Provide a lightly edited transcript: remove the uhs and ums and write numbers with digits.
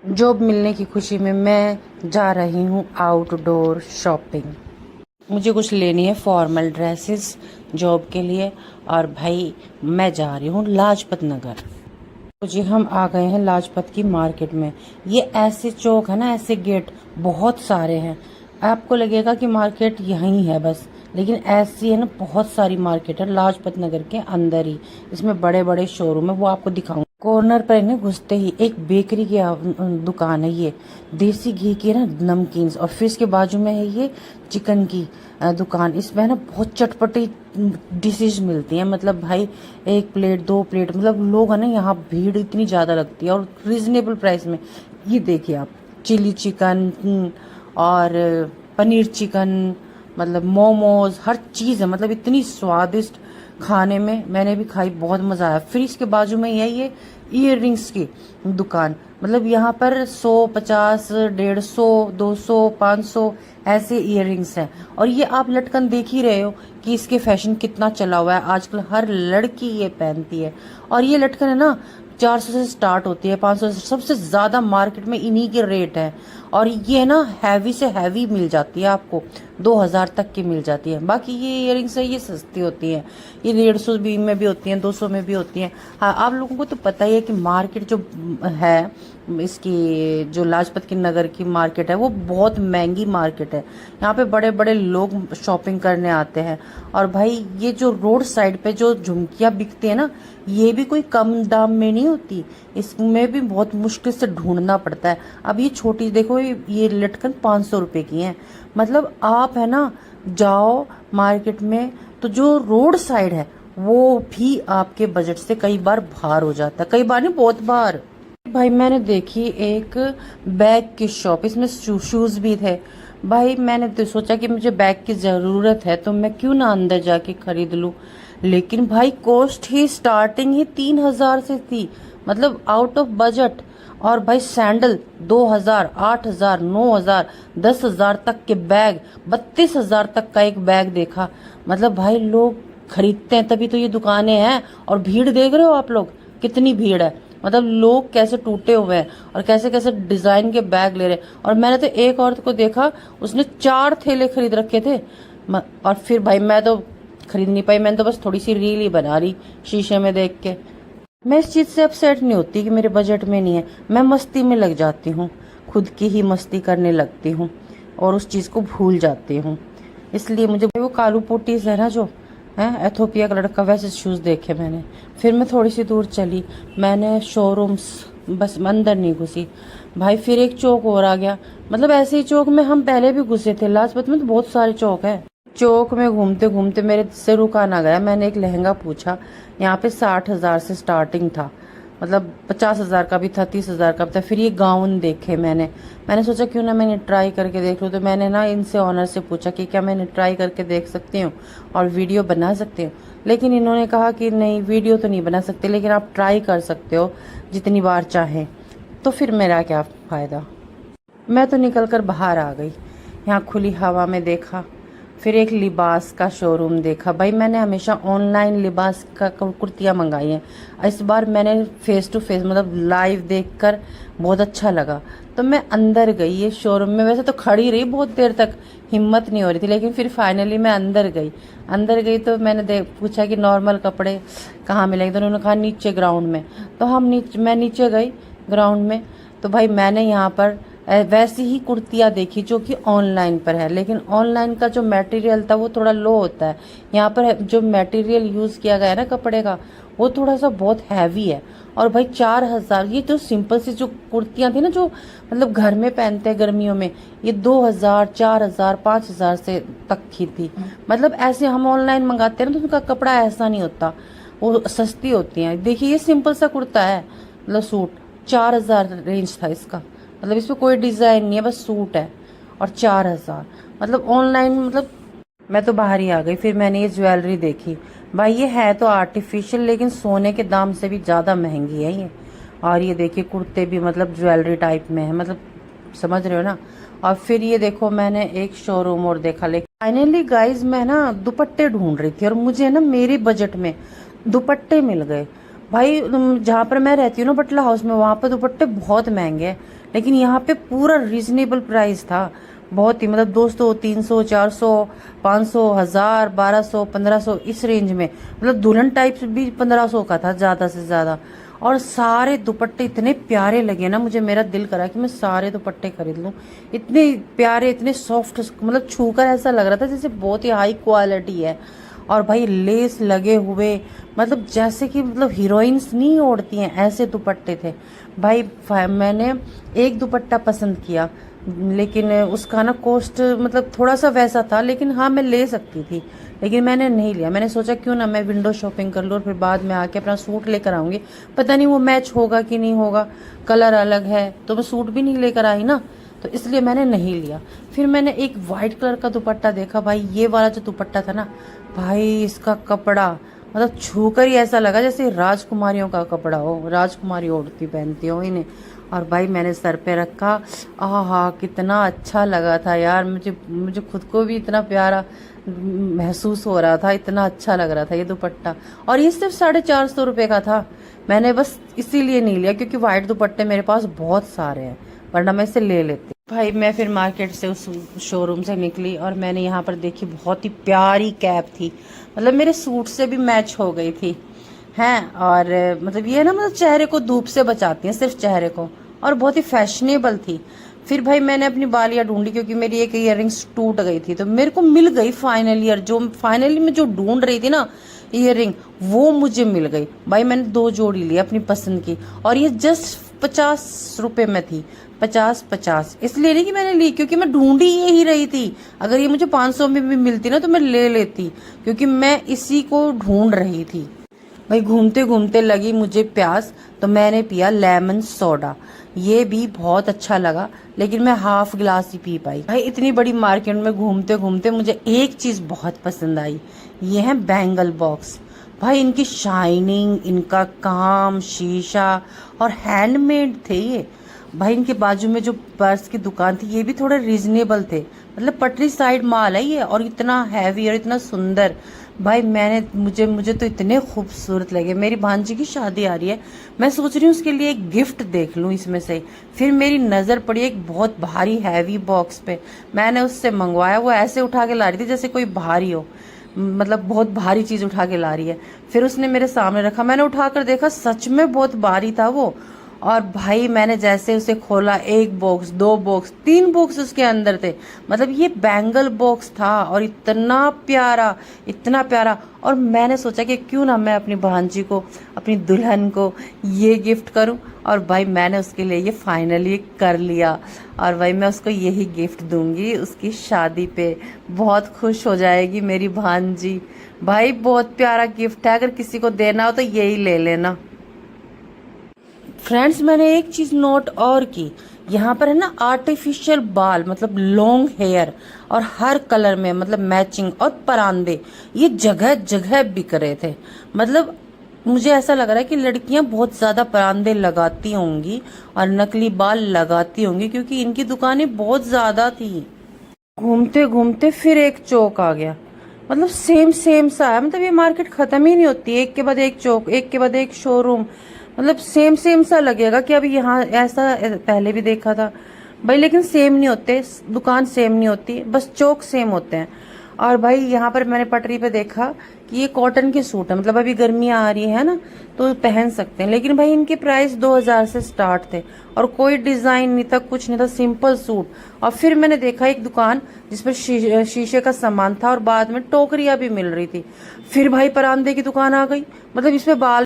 Job मिलने की खुशी में मैं जा रही हूँ आउटडोर शॉपिंग। मुझे कुछ लेनी है फॉर्मल ड्रेसेस जॉब के लिए। और भाई मैं जा रही हूँ लाजपत नगर। तो जी हम आ गए हैं लाजपत की मार्केट में। ये ऐसे चौक है ना, ऐसे गेट बहुत सारे हैं। आपको लगेगा कि मार्केट यहीं है बस, लेकिन ऐसी है ना, बहुत सारी मार्केट है लाजपत नगर के अंदर ही। इसमें बड़े बड़े शोरूम है, वो आपको दिखाऊंगा। कॉर्नर पर इन्हें घुसते ही एक बेकरी की दुकान है। ये देसी घी की ना नमकीन, और फिर इसके बाजू में है ये चिकन की दुकान। इसमें ना बहुत चटपटी डिशेज मिलती हैं। मतलब भाई एक प्लेट दो प्लेट, मतलब लोग है ना, यहाँ भीड़ इतनी ज़्यादा लगती है और रिजनेबल प्राइस में। ये देखिए आप, चिली चिकन और पनीर चिकन, मतलब मोमोज, हर चीज़ है। मतलब इतनी स्वादिष्ट खाने में, मैंने भी खाई, बहुत मज़ा आया। फिर इसके बाजू में ये ईयर रिंग्स की दुकान। मतलब यहाँ पर 100, 50, 150, 200, 500 ऐसे ईयर रिंग्स हैं। और ये आप लटकन देख ही रहे हो कि इसके फैशन कितना चला हुआ है आजकल, हर लड़की ये पहनती है। और ये लटकन है ना 400 से स्टार्ट होती है, 500 से। सबसे ज़्यादा मार्केट में इन्हीं के रेट है। और ये ना हैवी से हैवी मिल जाती है आपको, 2000 तक की मिल जाती है। बाकी ये इयरिंग्स है, ये सस्ती होती है। ये 150 भी में भी होती हैं, 200 में भी होती हैं। हाँ, आप लोगों को तो पता ही है कि मार्केट जो है इसकी, जो लाजपत की नगर की मार्केट है, वो बहुत महंगी मार्केट है। यहाँ पे बड़े बड़े लोग शॉपिंग करने आते हैं। और भाई ये जो रोड साइड पे जो झुमकियाँ बिकती है ना, ये भी कोई कम दाम में नहीं होती। इसमें भी बहुत मुश्किल से ढूंढना पड़ता है। अब ये छोटी देखो, ये लटकन 500 रुपए की है। मतलब आप है ना जाओ मार्केट में, तो जो रोड साइड है वो भी आपके बजट से कई बार बाहर हो जाता है, कई बार नहीं, बहुत बार। भाई मैंने देखी एक बैग की शॉप, इसमें शूज भी थे। भाई मैंने तो सोचा कि मुझे बैग की ज़रूरत है तो मैं क्यों ना अंदर जाके खरीद लूं। लेकिन भाई कॉस्ट ही स्टार्टिंग ही 3000 से थी, मतलब आउट ऑफ बजट। और भाई सैंडल 2000, 8000, 9000, 10,000 तक के बैग, 32,000 तक का एक बैग देखा। मतलब भाई लोग खरीदते हैं तभी तो ये दुकानें हैं। और भीड़ देख रहे हो आप लोग, कितनी भीड़ है। मतलब लोग कैसे टूटे हुए हैं और कैसे कैसे डिजाइन के बैग ले रहे हैं। और मैंने तो एक औरत को देखा, उसने 4 थैले खरीद रखे थे। और फिर भाई मैं तो खरीद नहीं पाई, मैंने तो बस थोड़ी सी रील ही बना रही शीशे में देख के। मैं इस चीज़ से अपसेट नहीं होती कि मेरे बजट में नहीं है। मैं मस्ती में लग जाती हूँ, खुद की ही मस्ती करने लगती हूँ और उस चीज़ को भूल जाती हूँ। इसलिए मुझे वो कालू पोटीज है ना, जो है एथोपिया का लड़का, वैसे शूज़ देखे मैंने। फिर मैं थोड़ी सी दूर चली, मैंने शोरूम्स, बस अंदर नहीं घुसी भाई। फिर एक चौक और आ गया। मतलब ऐसे ही चौक में हम पहले भी घुसे थे, लाजपत में तो बहुत सारे चौक है। चौक में घूमते घूमते मेरे से रुका ना गया। मैंने एक लहंगा पूछा, यहाँ पे 60,000 से स्टार्टिंग था। मतलब 50,000 का भी था, 30,000 का भी था। फिर ये गाउन देखे मैंने सोचा क्यों ना मैंने ट्राई करके देख लूँ। तो मैंने ना इनसे ऑनर से पूछा कि क्या मैंने ट्राई करके देख सकती हूँ और वीडियो बना सकती हूँ। लेकिन इन्होंने कहा कि नहीं, वीडियो तो नहीं बना सकते, लेकिन आप ट्राई कर सकते हो जितनी बार चाहें। तो फिर मेरा क्या फ़ायदा। मैं तो निकल कर बाहर आ गई, यहाँ खुली हवा में देखा। फिर एक लिबास का शोरूम देखा। भाई मैंने हमेशा ऑनलाइन लिबास का कुर्तियाँ मंगाई हैं। इस बार मैंने फेस टू फेस, मतलब लाइव देखकर बहुत अच्छा लगा। तो मैं अंदर गई ये शोरूम में। वैसे तो खड़ी रही बहुत देर तक, हिम्मत नहीं हो रही थी, लेकिन फिर फाइनली मैं अंदर गई तो मैंने पूछा कि नॉर्मल कपड़े कहाँ मिलेंगे। तो उन्होंने कहा नीचे ग्राउंड में। तो मैं नीचे गई ग्राउंड में। तो भाई मैंने यहाँ पर वैसी ही कुर्तियाँ देखी जो कि ऑनलाइन पर है, लेकिन ऑनलाइन का जो मटेरियल था वो थोड़ा लो होता है। यहाँ पर जो मटेरियल यूज़ किया गया है ना कपड़े का, वो थोड़ा सा बहुत हैवी है। और भाई 4,000, ये जो सिंपल सी जो कुर्तियाँ थी ना, जो मतलब घर में पहनते हैं गर्मियों में, ये 2,000, 4,000, 5,000 से तक की थी। मतलब ऐसे हम ऑनलाइन मंगाते हैं ना, तो उनका कपड़ा ऐसा नहीं होता, वो सस्ती होती हैं। देखिए ये सिंपल सा कुर्ता है, मतलब सूट, 4,000 रेंज था इसका। मतलब इसमें कोई डिज़ाइन नहीं है, बस सूट है। और 4,000, मतलब ऑनलाइन, मतलब मैं तो बाहर ही आ गई। फिर मैंने ये ज्वेलरी देखी। भाई ये है तो आर्टिफिशियल, लेकिन सोने के दाम से भी ज़्यादा महंगी है ये। और ये देखिए कुर्ते भी मतलब ज्वेलरी टाइप में है, मतलब समझ रहे हो ना। और फिर ये देखो, मैंने एक शोरूम और देखा। लेकिन फाइनली गाइज मैं ना दुपट्टे ढूंढ रही थी, और मुझे ना मेरे बजट में दुपट्टे मिल गए। भाई जहाँ पर मैं रहती हूँ ना बटला हाउस में, वहाँ पर दुपट्टे बहुत महंगे हैं, लेकिन यहाँ पे पूरा रीजनेबल प्राइस था। बहुत ही मतलब 200, 300, 400, 500, 1000, 1200, 1500 इस रेंज में। मतलब दुल्हन टाइप भी 1500 का था ज़्यादा से ज़्यादा। और सारे दुपट्टे इतने प्यारे लगे ना मुझे, मेरा दिल करा कि मैं सारे दुपट्टे खरीद लूँ। इतने प्यारे, इतने सॉफ्ट, मतलब छूकर ऐसा लग रहा था जैसे बहुत ही हाई क्वालिटी है। और भाई लेस लगे हुए, मतलब जैसे कि मतलब हीरोइंस नहीं ओढ़ती हैं ऐसे दुपट्टे थे भाई। मैंने एक दुपट्टा पसंद किया, लेकिन उसका ना कॉस्ट मतलब थोड़ा सा वैसा था, लेकिन हाँ मैं ले सकती थी, लेकिन मैंने नहीं लिया। मैंने सोचा क्यों ना मैं विंडो शॉपिंग कर लूँ और फिर बाद में आके अपना सूट लेकर आऊँगी। पता नहीं वो मैच होगा कि नहीं होगा, कलर अलग है तो मैं सूट भी नहीं लेकर आई ना, तो इसलिए मैंने नहीं लिया। फिर मैंने एक वाइट कलर का दुपट्टा देखा भाई। ये वाला जो दुपट्टा था ना भाई, इसका कपड़ा मतलब छूकर ही ऐसा लगा जैसे राजकुमारियों का कपड़ा हो, राजकुमारी ओढ़ती पहनती हो इन्हें। और भाई मैंने सर पे रखा, आहा कितना अच्छा लगा था यार। मुझे मुझे खुद को भी इतना प्यारा महसूस हो रहा था, इतना अच्छा लग रहा था ये दुपट्टा। और ये सिर्फ 450 रुपये का था। मैंने बस इसीलिए नहीं लिया क्योंकि वाइट दुपट्टे मेरे पास बहुत सारे हैं, वरना मैं इसे ले लेती। भाई मैं फिर मार्केट से उस शोरूम से निकली और मैंने यहाँ पर देखी बहुत ही प्यारी कैप थी, मतलब मेरे सूट से भी मैच हो गई थी हैं। और मतलब ये ना मतलब चेहरे को धूप से बचाती हैं, सिर्फ चेहरे को, और बहुत ही फैशनेबल थी। फिर भाई मैंने अपनी बालियाँ ढूंढी क्योंकि मेरी एक ईयररिंग्स टूट गई थी, तो मेरे को मिल गई फाइनली। और जो फाइनली मैं जो ढूंढ रही थी ना ईयररिंग, वो मुझे मिल गई भाई। मैंने 2 जोड़ी ली अपनी पसंद की, और ये जस्ट 50 रुपये में थी। 50-50 इसलिए नहीं कि मैंने ली, क्योंकि मैं ढूंढी ही रही थी। अगर ये मुझे 500 में भी मिलती ना तो मैं ले लेती, क्योंकि मैं इसी को ढूंढ रही थी। भाई घूमते घूमते लगी मुझे प्यास, तो मैंने पिया लेमन सोडा। ये भी बहुत अच्छा लगा, लेकिन मैं हाफ गिलास ही पी पाई। भाई इतनी बड़ी मार्केट में घूमते घूमते मुझे एक चीज़ बहुत पसंद आई, ये है बैंगल बॉक्स। भाई इनकी शाइनिंग, इनका काम, शीशा और हैंडमेड थे ये। भाई इनके बाजू में जो पर्स की दुकान थी ये भी थोड़े रीजनेबल थे, मतलब पटरी साइड माल है ये, और इतना हैवी और इतना सुंदर। भाई मुझे तो इतने खूबसूरत लगे। मेरी भांजी की शादी आ रही है, मैं सोच रही हूँ उसके लिए एक गिफ्ट देख लूँ इसमें से। फिर मेरी नज़र पड़ी एक बहुत भारी हैवी बॉक्स पे, मैंने उससे मंगवाया। वो ऐसे उठा के ला रही थी जैसे कोई भारी हो, मतलब बहुत भारी चीज़ उठा के ला रही है। फिर उसने मेरे सामने रखा, मैंने उठाकर देखा, सच में बहुत भारी था वो। और भाई मैंने जैसे उसे खोला, 1 बॉक्स, 2 बॉक्स, 3 बॉक्स उसके अंदर थे। मतलब ये बैंगल बॉक्स था और इतना प्यारा, इतना प्यारा। और मैंने सोचा कि क्यों ना मैं अपनी भांजी को, अपनी दुल्हन को ये गिफ्ट करूं। और भाई मैंने उसके लिए ये फाइनली कर लिया, और भाई मैं उसको यही गिफ्ट दूंगी उसकी शादी पे। बहुत खुश हो जाएगी मेरी भांजी। भाई बहुत प्यारा गिफ्ट है, अगर किसी को देना हो तो यही ले लेना। फ्रेंड्स मैंने एक चीज नोट और की, यहाँ पर है ना आर्टिफिशियल बाल, मतलब लॉन्ग हेयर, और हर कलर में मतलब मैचिंग, और परांदे ये जगह जगह बिक रहे थे। मतलब मुझे ऐसा लग रहा है कि लड़कियां बहुत ज्यादा परांदे लगाती होंगी और नकली बाल लगाती होंगी, क्योंकि इनकी दुकानें बहुत ज्यादा थी। घूमते घूमते फिर एक चौक आ गया, मतलब सेम सेम सा है। मतलब ये मार्केट खत्म ही नहीं होती, एक के बाद एक चौक, एक के बाद एक शोरूम, मतलब सेम सेम सा लगेगा कि अभी यहाँ ऐसा पहले भी देखा था भाई। लेकिन सेम नहीं होते, दुकान सेम नहीं होती, बस चौक सेम होते हैं। और भाई यहाँ पर मैंने पटरी पे देखा कि ये कॉटन के सूट है, मतलब अभी गर्मियाँ आ रही है ना तो पहन सकते हैं। लेकिन भाई इनके प्राइस 2000 से स्टार्ट थे, और कोई डिजाइन नहीं था, कुछ नहीं था, सिंपल सूट। और फिर मैंने देखा एक दुकान जिसमें शीशे का सामान था और बाद में टोकरियां भी मिल रही थी। फिर भाई परांदे की दुकान आ गई, मतलब इसमें बाल